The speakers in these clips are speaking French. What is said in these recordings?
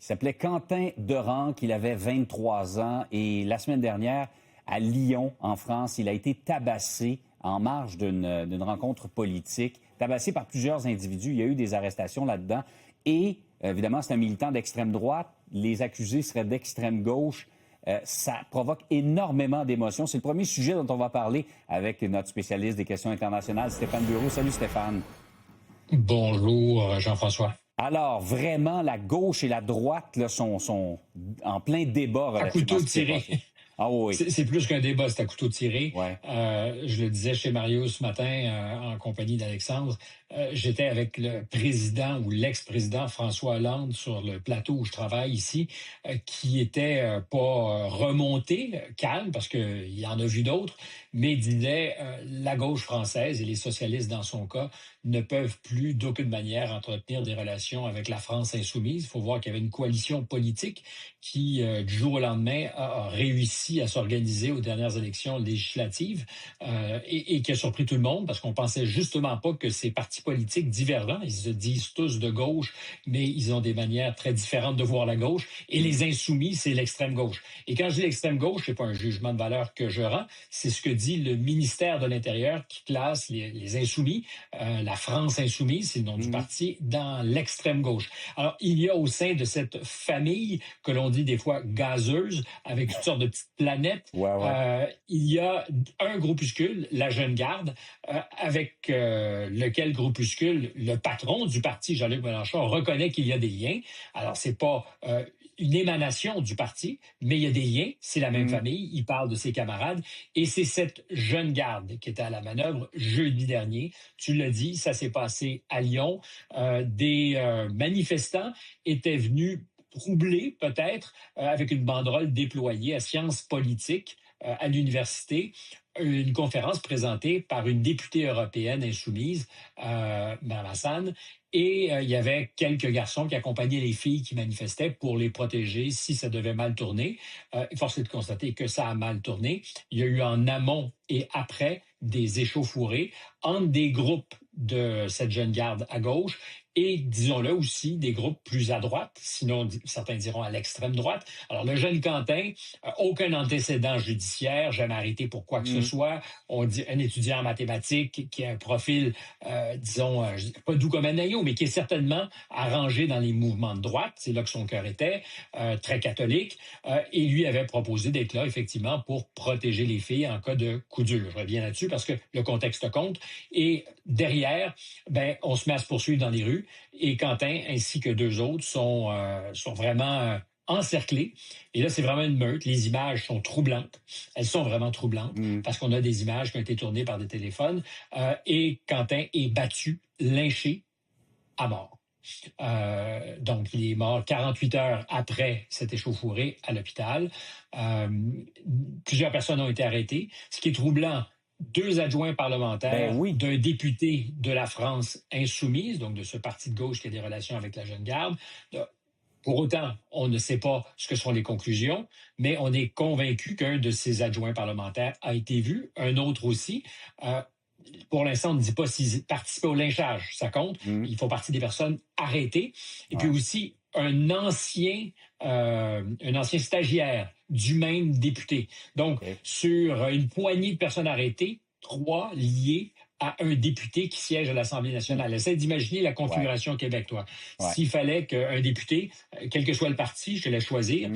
Il s'appelait Quentin Derenc, il avait 23 ans et la semaine dernière, à Lyon, en France, il a été tabassé en marge d'une rencontre politique, tabassé par plusieurs individus. Il y a eu des arrestations là-dedans. Et, évidemment, c'est un militant d'extrême droite. Les accusés seraient d'extrême gauche. Ça provoque énormément d'émotions. C'est le premier sujet dont on va parler avec notre spécialiste des questions internationales, Stéphane Bureau. Salut, Stéphane. Bonjour, Jean-François. Alors, vraiment, la gauche et la droite là, sont en plein débat. À couteau tiré. Ah oui. C'est plus qu'un débat, c'est à couteau tiré. Ouais. Je le disais chez Mario ce matin en compagnie d'Alexandre. J'étais avec le président ou l'ex-président François Hollande sur le plateau où je travaille ici, qui était pas remonté, calme, parce qu'il y en a vu d'autres, mais disait la gauche française et les socialistes dans son cas ne peuvent plus d'aucune manière entretenir des relations avec la France insoumise. Il faut voir qu'il y avait une coalition politique qui, du jour au lendemain, a réussi à s'organiser aux dernières élections législatives et qui a surpris tout le monde parce qu'on pensait justement pas que ces partis politiques divergents, ils se disent tous de gauche, mais ils ont des manières très différentes de voir la gauche. Et les insoumis, c'est l'extrême gauche. Et quand je dis l'extrême gauche, c'est pas un jugement de valeur que je rends, c'est ce que dit le ministère de l'Intérieur qui classe les insoumis, la France insoumise, c'est le nom du parti, dans l'extrême gauche. Alors, il y a au sein de cette famille que l'on dit des fois gazeuse, avec toutes sortes de petites planètes, il y a un groupuscule, la Jeune Garde, avec lequel groupuscule le patron du parti, Jean-Luc Mélenchon, reconnaît qu'il y a des liens. Alors, c'est pas une émanation du parti, mais il y a des liens, c'est la même famille, il parle de ses camarades, et c'est cette Jeune Garde qui était à la manœuvre jeudi dernier. Tu l'as dit, ça s'est passé à Lyon. Des manifestants étaient venus troubler, peut-être, avec une banderole déployée à Sciences politiques à l'université, une conférence présentée par une députée européenne insoumise, Mme Hassan, et il y avait quelques garçons qui accompagnaient les filles qui manifestaient pour les protéger si ça devait mal tourner. Force est de constater que ça a mal tourné. Il y a eu en amont et après des échauffourées entre des groupes de cette Jeune Garde à gauche et, disons-le aussi, des groupes plus à droite, sinon certains diront à l'extrême droite. Alors, le jeune Quentin, aucun antécédent judiciaire, jamais arrêté pour quoi que ce soit. On dit un étudiant en mathématiques qui a un profil, disons, pas doux comme un agneau, mais qui est certainement arrangé dans les mouvements de droite. C'est là que son cœur était, très catholique. Et lui avait proposé d'être là, effectivement, pour protéger les filles en cas de coup dur. Je reviens là-dessus parce que le contexte compte. Et derrière, on se met à se poursuivre dans les rues. Et Quentin, ainsi que deux autres, sont vraiment encerclés. Et là, c'est vraiment une meute. Les images sont troublantes. Elles sont vraiment troublantes parce qu'on a des images qui ont été tournées par des téléphones. Et Quentin est battu, lynché à mort. Donc, il est mort 48 heures après cette échauffourée à l'hôpital. Plusieurs personnes ont été arrêtées. Ce qui est troublant, 2 adjoints parlementaires d'un député de la France insoumise, donc de ce parti de gauche qui a des relations avec la Jeune Garde. Pour autant, on ne sait pas ce que seront les conclusions, mais on est convaincu qu'un de ces adjoints parlementaires a été vu, un autre aussi. Pour l'instant, on ne dit pas s'ils participaient au lynchage, ça compte. Ils font partie des personnes arrêtées. Et puis aussi, un ancien stagiaire du même député. Donc, sur une poignée de personnes arrêtées, 3 liées à un député qui siège à l'Assemblée nationale. Essaie d'imaginer la configuration au Québec, toi. S'il fallait qu'un député, quel que soit le parti, je te laisse choisir,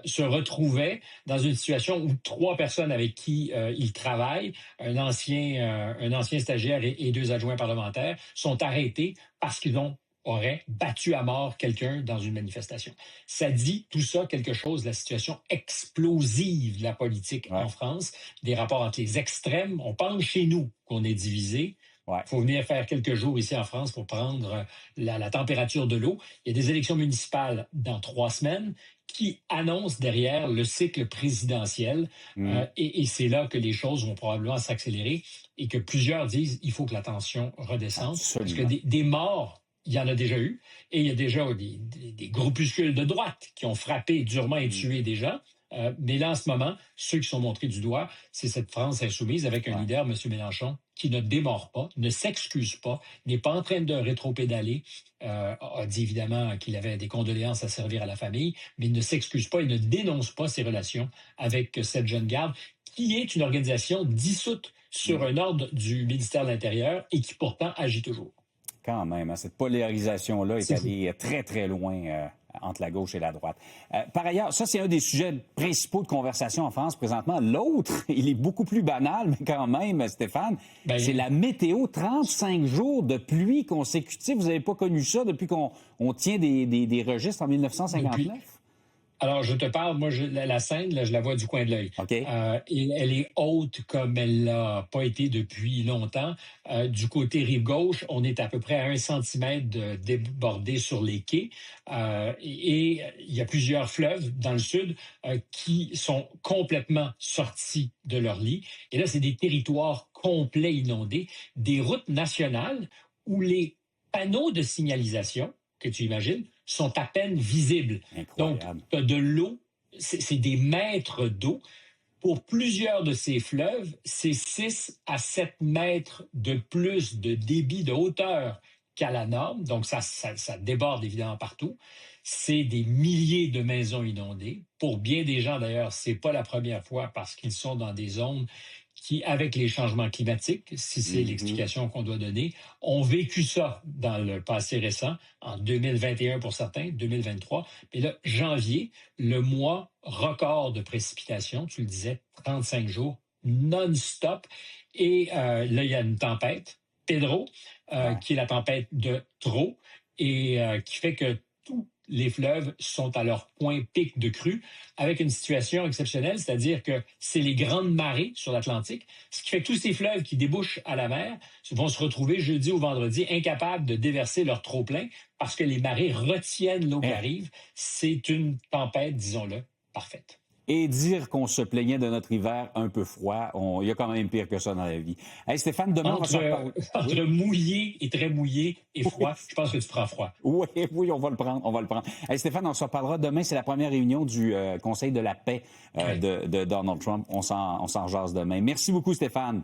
se retrouvait dans une situation où 3 personnes avec qui il travaille, un ancien stagiaire et 2 adjoints parlementaires, sont arrêtés parce qu'ils aurait battu à mort quelqu'un dans une manifestation. Ça dit tout ça quelque chose de la situation explosive de la politique en France, des rapports entre les extrêmes. On pense chez nous qu'on est divisé. Il faut venir faire quelques jours ici en France pour prendre la température de l'eau. Il y a des élections municipales dans 3 semaines qui annoncent derrière le cycle présidentiel. Et c'est là que les choses vont probablement s'accélérer et que plusieurs disent qu'il faut que la tension redescende. Absolument. Parce que des morts, il y en a déjà eu, et il y a déjà des groupuscules de droite qui ont frappé durement et tué des gens. Mais là, en ce moment, ceux qui sont montrés du doigt, c'est cette France insoumise avec un Ouais. leader, M. Mélenchon, qui ne démord pas, ne s'excuse pas, n'est pas en train de rétropédaler, a dit évidemment qu'il avait des condoléances à servir à la famille, mais il ne s'excuse pas et ne dénonce pas ses relations avec cette jeune garde, qui est une organisation dissoute sur un ordre du ministère de l'Intérieur et qui pourtant agit toujours. Quand même, hein, cette polarisation-là est C'est fou. allée très, très loin entre la gauche et la droite. Par ailleurs, ça, c'est un des sujets principaux de conversation en France présentement. L'autre, il est beaucoup plus banal, mais quand même, Stéphane, c'est Ben, la météo. 35 jours de pluie consécutive. Vous n'avez pas connu ça depuis qu'on tient des registres en depuis, 1959? Alors, je te parle, moi, la scène, là, je la vois du coin de l'œil. OK. Et elle est haute comme elle l'a pas été depuis longtemps. Du côté rive gauche, on est à peu près à 1 centimètre de débordé sur les quais. Et il y a plusieurs fleuves dans le sud qui sont complètement sortis de leur lit. Et là, c'est des territoires complets inondés, des routes nationales où les panneaux de signalisation, que tu imagines, sont à peine visibles. Donc, Incroyable. tu as de l'eau, c'est des mètres d'eau. Pour plusieurs de ces fleuves, c'est 6 à 7 mètres de plus de débit de hauteur qu'à la norme. Donc, ça déborde évidemment partout. C'est des milliers de maisons inondées. Pour bien des gens, d'ailleurs, c'est pas la première fois parce qu'ils sont dans des zones qui, avec les changements climatiques, si c'est Mhm. l'explication qu'on doit donner, ont vécu ça dans le passé récent, en 2021 pour certains, 2023. Mais là, janvier, le mois record de précipitations, tu le disais, 35 jours, non-stop. Et là, il y a une tempête, Pedro, Ouais. qui est la tempête de trop, et qui fait que tous les fleuves sont à leur point pic de crue, avec une situation exceptionnelle, c'est-à-dire que c'est les grandes marées sur l'Atlantique, ce qui fait que tous ces fleuves qui débouchent à la mer vont se retrouver jeudi ou vendredi incapables de déverser leur trop-plein parce que les marées retiennent l'eau qui Eh. arrive. C'est une tempête, disons-le, parfaite. Et dire qu'on se plaignait de notre hiver un peu froid, il y a quand même pire que ça dans la vie. Hey, Stéphane, demain, on va se reparler. Entre Oui? mouillé et très mouillé et Oui. froid, je pense que tu prends froid. Oui, oui, on va le prendre, on va le prendre. Hey, Stéphane, on se reparlera demain. C'est la première réunion du Conseil de la paix Ouais. de Donald Trump. On s'en jase demain. Merci beaucoup, Stéphane.